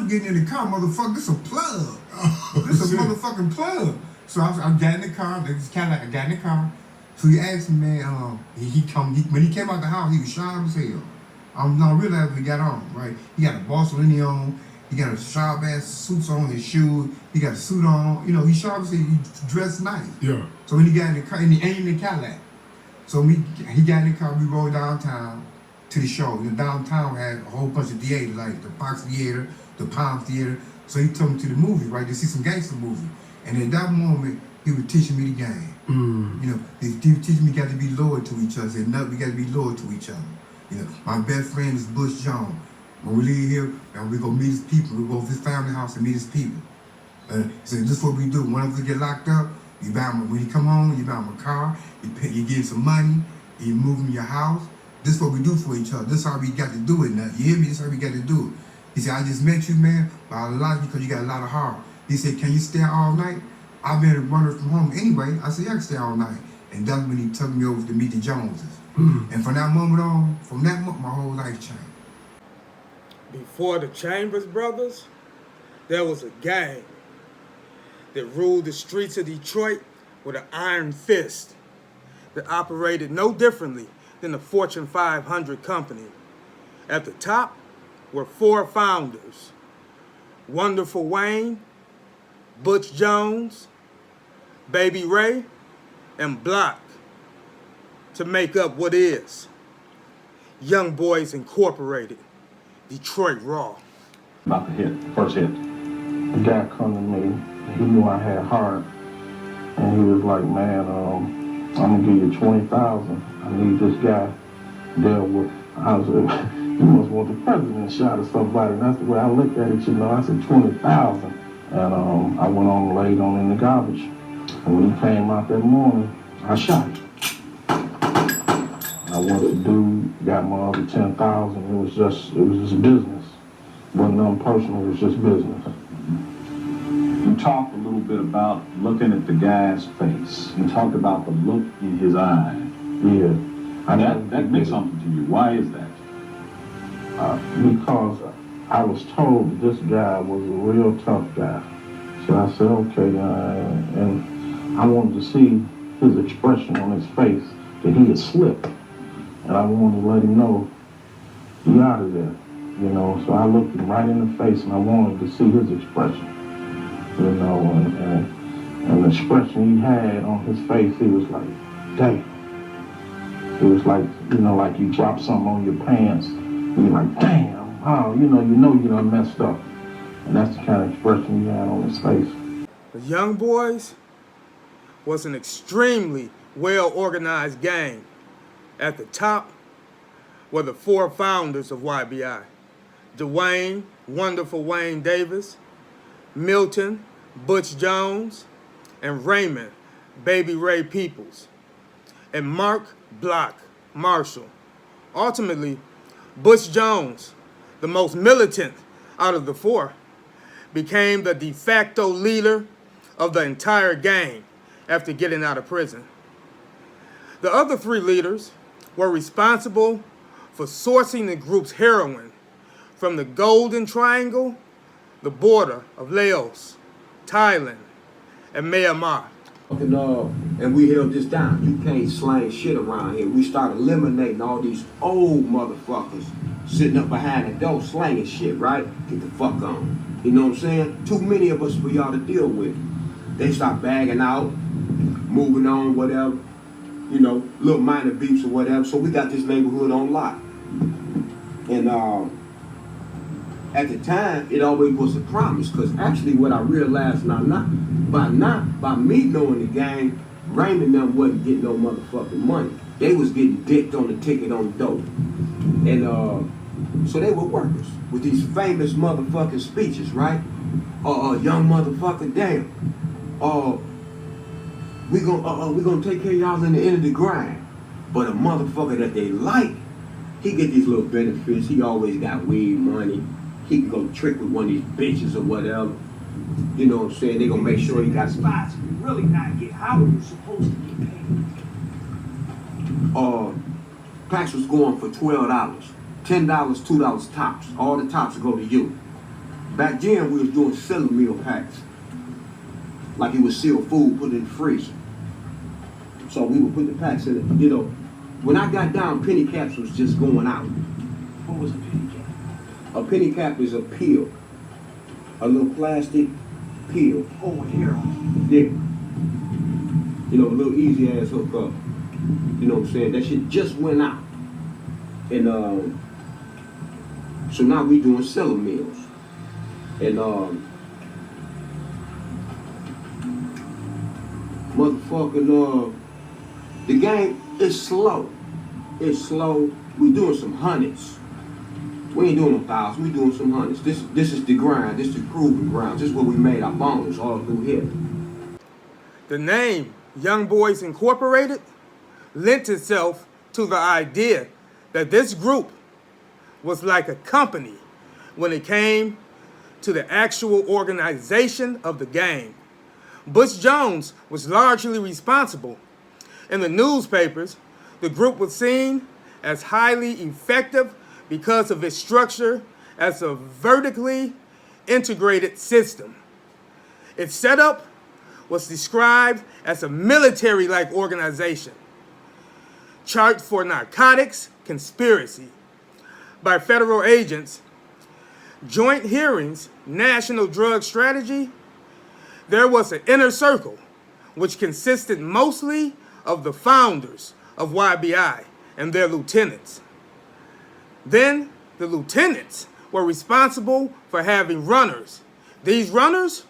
I'm getting in the car, motherfucker. This a plug. This a motherfucking plug. So I got in the car. This kind of like I got in the car. So he asked me, man. When he came out the house, he was sharp as hell. I realized we got on, right? He got a Barcelona on. He got a sharp ass suits on, his shoes. He got a suit on. You know, he sharp as hell. He dressed nice. Yeah. So when he got in the car, and he ain't in the Cadillac. So he got in the car. We rode downtown to the show. And downtown had a whole bunch of theaters, like the Fox Theater, the Palm Theater. So he took me to the movie, right, to see some gangster movie. And at that moment, he was teaching me the game. You know, he was teaching me got to be loyal to each other. He said, no, we got to be loyal to each other. You know, my best friend is Bush Jones. When we leave here, and we go meet his people. We go to his family house and meet his people. He said, this is what we do. When we get locked up, you buy him, when you come home, you buy him a car, you give him some money, you move him your house. This is what we do for each other. This is how we got to do it now. You hear me? This is how we got to do it. He said, I just met you, man, but I like you because you got a lot of heart. He said, can you stay all night? I've been running from home anyway. I said, yeah, I can stay all night. And that's when he took me over to meet the Joneses. And from that moment on, my whole life changed. Before the Chambers brothers, there was a gang that ruled the streets of Detroit with an iron fist that operated no differently than a Fortune 500 company. At the top were 4 founders: Wonderful Wayne, Butch Jones, Baby Ray, and Block, to make up what is Young Boys Incorporated, Detroit Raw. About the hit, first hit. The guy come to me, he knew I had heart, and he was like, man, I'm gonna give you 20,000. I need this guy dealt with. I was like, you must want the president shot or somebody. And that's the way I looked at it, you know. I said 20,000. And I went on and laid on in the garbage. And when he came out that morning, I shot him. I went to do, got my other 10,000. It was just business. It wasn't nothing personal, it was just business. You talked a little bit about looking at the guy's face. You talked about the look in his eye. Yeah. That meant something to you. Why is that? Because I was told that this guy was a real tough guy. So I said, okay, and I wanted to see his expression on his face that he had slipped. And I wanted to let him know, he out of there, you know. So I looked him right in the face and I wanted to see his expression, you know, and the expression he had on his face, he was like, damn. It was like, you know, like you drop something on your pants, and you're like, damn, oh, you know you done messed up. And that's the kind of expression he had on his face. The Young Boys was an extremely well-organized gang. At the top were the 4 founders of YBI: Dwayne, Wonderful Wayne Davis, Milton, Butch Jones, and Raymond, Baby Ray Peoples, and Mark Block Marshall. Ultimately, Butch Jones, the most militant out of the 4, became the de facto leader of the entire gang after getting out of prison. The other 3 leaders were responsible for sourcing the group's heroin from the Golden Triangle, the border of Laos, Thailand, and Myanmar. And we held this down. You can't slang shit around here. We started eliminating all these old motherfuckers sitting up behind the door slanging shit, right? Get the fuck on. You know what I'm saying? Too many of us for y'all to deal with. They start bagging out, moving on, whatever. You know, little minor beefs or whatever. So we got this neighborhood on lock. And at the time, it always was a promise. Because actually what I realized by me knowing the gang, Raymond them wasn't getting no motherfucking money. They was getting dicked on the ticket on the dope. And so they were workers with these famous motherfucking speeches, right? Young motherfucker, damn. We gonna take care of y'all in the end of the grind. But a motherfucker that they like, he get these little benefits. He always got weed money. He can go trick with one of these bitches or whatever. You know what I'm saying? They gonna make sure he got spots. You really not get how are you supposed to get paid? Packs was going for $12. $10, $2 tops. All the tops go to you. Back then, we was doing selling meal packs. Like it was sealed food, put it in the freezer. So we would put the packs in it. You know, when I got down, penny caps was just going out. What was a penny cap? A penny cap is a peel. A little plastic peel. Oh, with hair on Yeah. You know, a little easy ass hookup. You know what I'm saying? That shit just went out. And so now we doing selling meals. And motherfucking the game is slow. It's slow. We doing some hundreds. We ain't doing no thousands. We doing some hundreds. This is the grind. This is the proving ground. This is where we made our bones all through here. The name Young Boys Incorporated lent itself to the idea that this group was like a company when it came to the actual organization of the game. Butch Jones was largely responsible. In the newspapers, the group was seen as highly effective because of its structure as a vertically integrated system. Its setup was described as a military-like organization, charged for narcotics conspiracy by federal agents, joint hearings, national drug strategy. There was an inner circle, which consisted mostly of the founders of YBI and their lieutenants. Then the lieutenants were responsible for having runners. These runners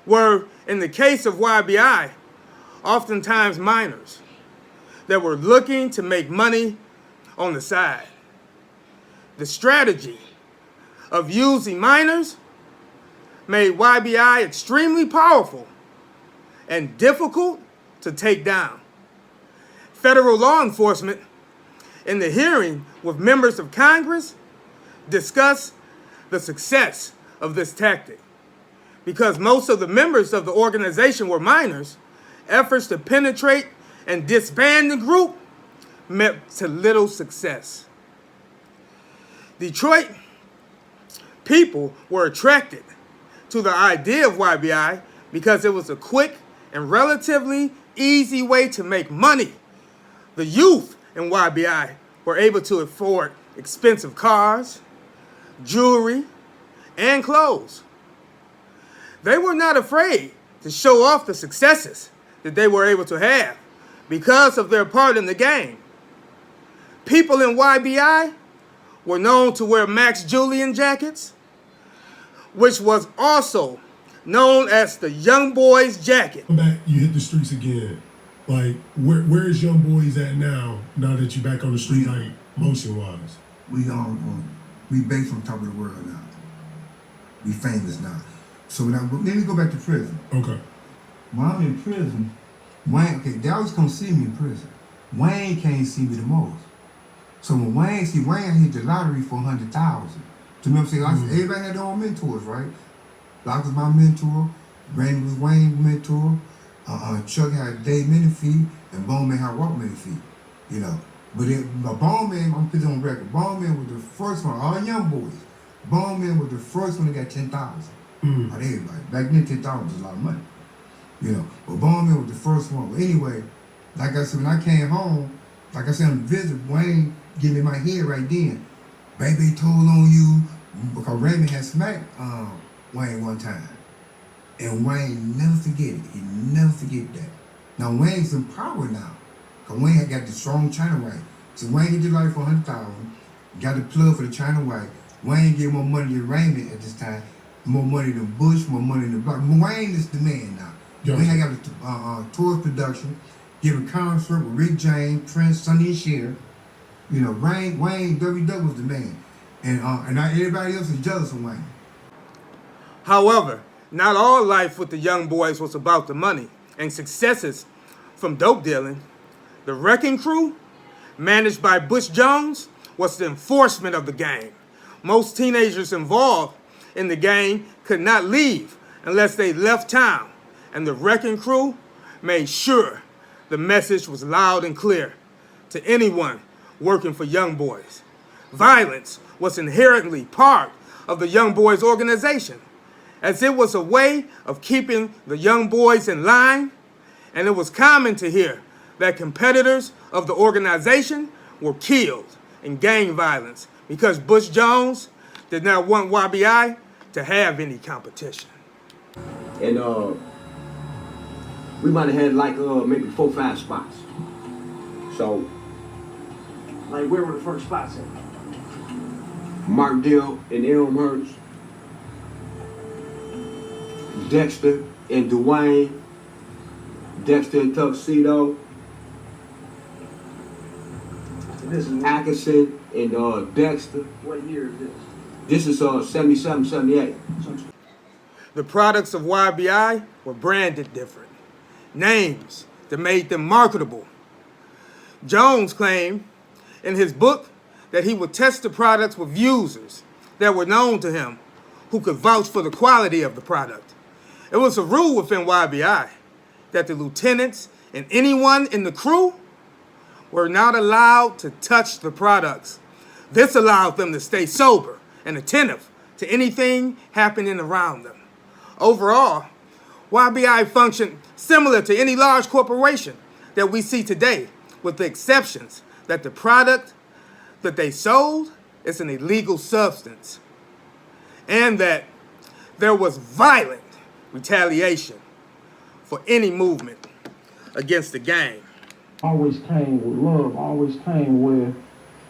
were, in the case of YBI, oftentimes minors that were looking to make money on the side. The strategy of using minors made YBI extremely powerful and difficult to take down. Federal law enforcement, in the hearing with members of Congress, discussed the success of this tactic. Because most of the members of the organization were minors, efforts to penetrate and disband the group met to little success. Detroit people were attracted to the idea of YBI because it was a quick and relatively easy way to make money. The youth in YBI were able to afford expensive cars, jewelry, and clothes. They were not afraid to show off the successes that they were able to have because of their part in the game. People in YBI were known to wear Max Julian jackets, which was also known as the Young Boys jacket. Come back, you hit the streets again. Like, where is Young Boys at now that you're back on the street, like, motion-wise? We based on top of the world now. We famous now. So let me go back to prison. Okay. When I'm in prison, Wayne, they always come see me in prison. Wayne can't see me the most. So when Wayne hit the lottery for 100,000. So you know what I'm saying? Everybody had their own mentors, right? Locke was my mentor, Randy was Wayne's mentor, Chuck had Dave Menifee, and Bone Man had Walt Menifee, you know. But Bone Man, I'm putting on record, Bone Man was the first one, all Young Boys. Bone Man was the first one that got 10,000. Out of everybody. Back then, 10,000 was a lot of money, you know. But Bone Man was the first one. But anyway, like I said, when I came home, like I said on the visit, Wayne gave me my head right then. Baby told on you, because Raymond had smacked Wayne one time. And Wayne never forget it. He never forget that. Now Wayne's in power now. Because Wayne had got the strong China White. So Wayne hit the life for 100,000, got the plug for the China White. Wayne gave more money to Raymond at this time. More money than Bush, more money than Block. Wayne is the man now. Gotcha. Wayne got the tourist production, giving concert with Rick James, Prince, Sonny and Cher. You know, Wayne, WW was the man. And everybody else is jealous of Wayne. However, not all life with the Young Boys was about the money and successes from dope dealing. The Wrecking Crew, managed by Butch Jones, was the enforcement of the game. Most teenagers involved in the game could not leave unless they left town, and the Wrecking Crew made sure the message was loud and clear to anyone working for Young Boys. Violence was inherently part of the Young Boys organization, as it was a way of keeping the young boys in line, and it was common to hear that competitors of the organization were killed in gang violence because Bush Jones did not want YBI to have any competition. And we might have had like maybe 4 or 5 spots. So Like, where were the first spots at? Markdale and Elmhurst, Dexter and Dwayne, Dexter and Tuxedo, And this is Atkinson and Dexter. what year is this? This is 77, 78. The products of YBI were branded different, names that made them marketable. Jones claimed in his book that he would test the products with users that were known to him who could vouch for the quality of the product. It was a rule within YBI that the lieutenants and anyone in the crew were not allowed to touch the products. This allowed them to stay sober and attentive to anything happening around them. Overall, YBI functioned similar to any large corporation that we see today, with the exceptions that the product that they sold is an illegal substance, and that there was violent retaliation for any movement against the gang. Always came with love, always came where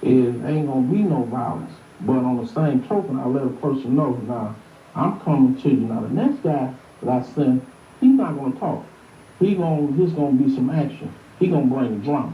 it ain't gonna be no violence. But on the same token, I let a person know, now, I'm coming to you. Now, the next guy that I send, he's not gonna talk. He's gonna be some action. He's gonna bring the drama.